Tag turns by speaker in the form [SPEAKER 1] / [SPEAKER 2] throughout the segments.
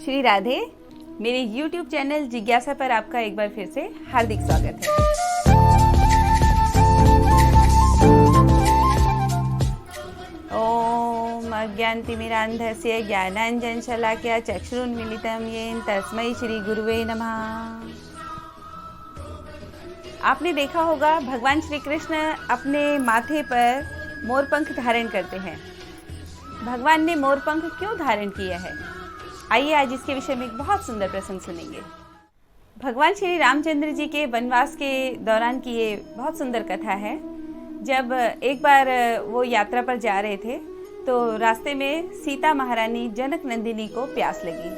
[SPEAKER 1] श्री राधे। मेरे YouTube channel जिज्ञासा पर आपका एक बार फिर से हार्दिक स्वागत है। ओम अज्ञानतिमिरान्धस्य ज्ञानाञ्जनशलाकया चक्षुरुन्मीलितं येन तस्मै श्री गुरुवे नमः। आपने देखा होगा भगवान श्री कृष्ण अपने माथे पर मोरपंख धारण करते हैं। भगवान ने मोरपंख क्यों धारण किया है, आइए आज इसके विषय में एक बहुत सुंदर प्रसंग सुनेंगे। भगवान श्री रामचंद्र जी के वनवास के दौरान की ये बहुत सुंदर कथा है। जब एक बार वो यात्रा पर जा रहे थे तो रास्ते में सीता महारानी जनक नंदिनी को प्यास लगी।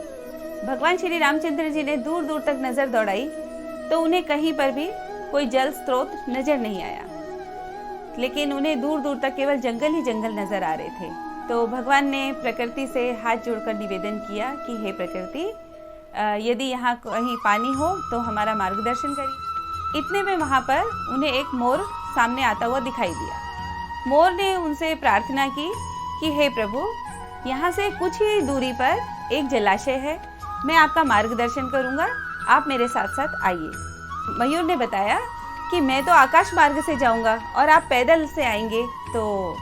[SPEAKER 1] भगवान श्री रामचंद्र जी ने दूर दूर तक नजर दौड़ाई तो उन्हें कहीं पर भी कोई जल स्रोत नजर नहीं आया, लेकिन उन्हें दूर दूर तक केवल जंगल ही जंगल नजर आ रहे थे। तो भगवान ने प्रकृति से हाथ जोड़कर निवेदन किया कि हे प्रकृति, यदि यहाँ कहीं पानी हो तो हमारा मार्गदर्शन करिए। इतने में वहाँ पर उन्हें एक मोर सामने आता हुआ दिखाई दिया। मोर ने उनसे प्रार्थना की कि हे प्रभु, यहाँ से कुछ ही दूरी पर एक जलाशय है, मैं आपका मार्गदर्शन करूँगा, आप मेरे साथ साथ आइए। मयूर ने बताया कि मैं तो आकाश मार्ग से जाऊँगा और आप पैदल से आएंगे तो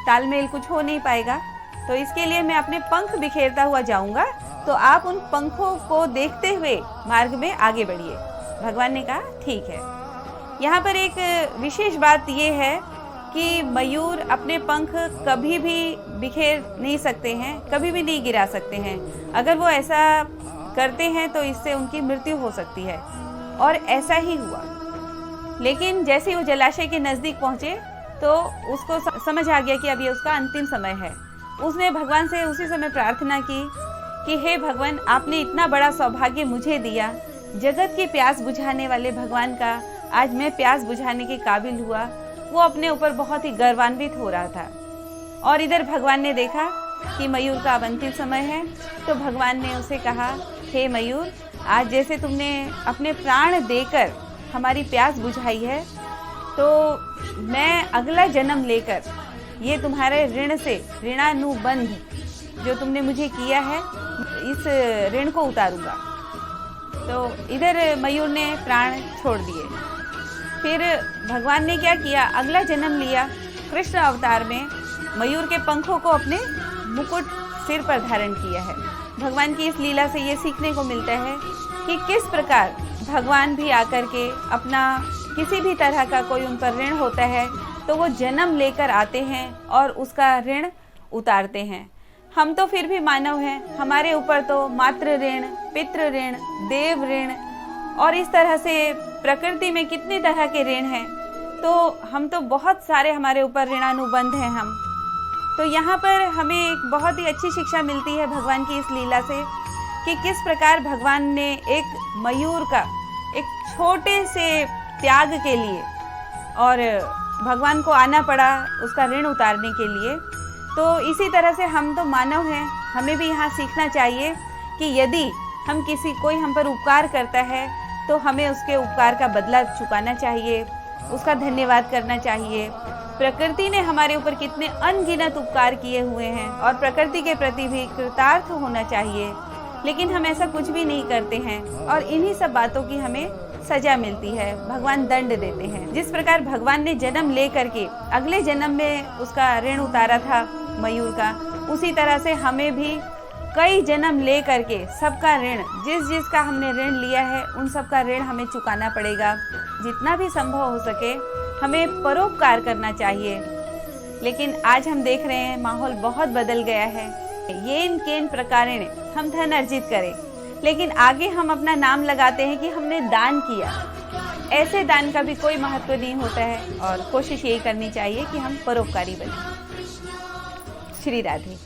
[SPEAKER 1] तालमेल कुछ हो नहीं पाएगा, तो इसके लिए मैं अपने पंख बिखेरता हुआ जाऊंगा, तो आप उन पंखों को देखते हुए मार्ग में आगे बढ़िए। भगवान ने कहा ठीक है। यहाँ पर एक विशेष बात ये है कि मयूर अपने पंख कभी भी बिखेर नहीं सकते हैं, कभी भी नहीं गिरा सकते हैं। अगर वो ऐसा करते हैं तो इससे उनकी मृत्यु हो सकती है, और ऐसा ही हुआ। लेकिन जैसे वो जलाशय के नज़दीक पहुँचे तो उसको समझ आ गया कि अब ये उसका अंतिम समय है। उसने भगवान से उसी समय प्रार्थना की कि हे भगवान, आपने इतना बड़ा सौभाग्य मुझे दिया, जगत की प्यास बुझाने वाले भगवान का आज मैं प्यास बुझाने के काबिल हुआ। वो अपने ऊपर बहुत ही गर्वान्वित हो रहा था। और इधर भगवान ने देखा कि मयूर का अब अंतिम समय है, तो भगवान ने उसे कहा, हे मयूर, आज जैसे तुमने अपने प्राण देकर हमारी प्यास बुझाई है, तो मैं अगला जन्म लेकर ये तुम्हारे ऋण से ऋणानुबंध जो तुमने मुझे किया है, इस ऋण को उतारूंगा। तो इधर मयूर ने प्राण छोड़ दिए। फिर भगवान ने क्या किया, अगला जन्म लिया। कृष्ण अवतार में मयूर के पंखों को अपने मुकुट सिर पर धारण किया है। भगवान की इस लीला से ये सीखने को मिलता है कि किस प्रकार भगवान भी आकर के अपना किसी भी तरह का कोई उन पर ऋण होता है तो वो जन्म लेकर आते हैं और उसका ऋण उतारते हैं। हम तो फिर भी मानव हैं, हमारे ऊपर तो मातृ ऋण, पितृ ऋण, देव ऋण और इस तरह से प्रकृति में कितने तरह के ऋण हैं, तो हम तो बहुत सारे हमारे ऊपर ऋणानुबंध हैं हम। तो यहाँ पर हमें एक बहुत ही अच्छी शिक्षा मिलती है भगवान की इस लीला से कि किस प्रकार भगवान ने एक मयूर का एक छोटे से त्याग के लिए और भगवान को आना पड़ा उसका ऋण उतारने के लिए। तो इसी तरह से हम तो मानव हैं, हमें भी यहाँ सीखना चाहिए कि यदि हम कोई हम पर उपकार करता है तो हमें उसके उपकार का बदला चुकाना चाहिए, उसका धन्यवाद करना चाहिए। प्रकृति ने हमारे ऊपर कितने अनगिनत उपकार किए हुए हैं और प्रकृति के प्रति भी कृतार्थ होना चाहिए, लेकिन हम ऐसा कुछ भी नहीं करते हैं और इन्हीं सब बातों की हमें सजा मिलती है, भगवान दंड देते हैं। जिस प्रकार भगवान ने जन्म ले करके अगले जन्म में उसका ऋण उतारा था मयूर का, उसी तरह से हमें भी कई जन्म ले करके सबका ऋण, जिसका हमने ऋण लिया है उन सबका ऋण हमें चुकाना पड़ेगा। जितना भी संभव हो सके हमें परोपकार करना चाहिए। लेकिन आज हम देख रहे हैं माहौल बहुत बदल गया है। येन केन प्रकारेण हम धन अर्जित करें, लेकिन आगे हम अपना नाम लगाते हैं कि हमने दान किया। ऐसे दान का भी कोई महत्व नहीं होता है और कोशिश यही करनी चाहिए कि हम परोपकारी बनें। श्री राधे।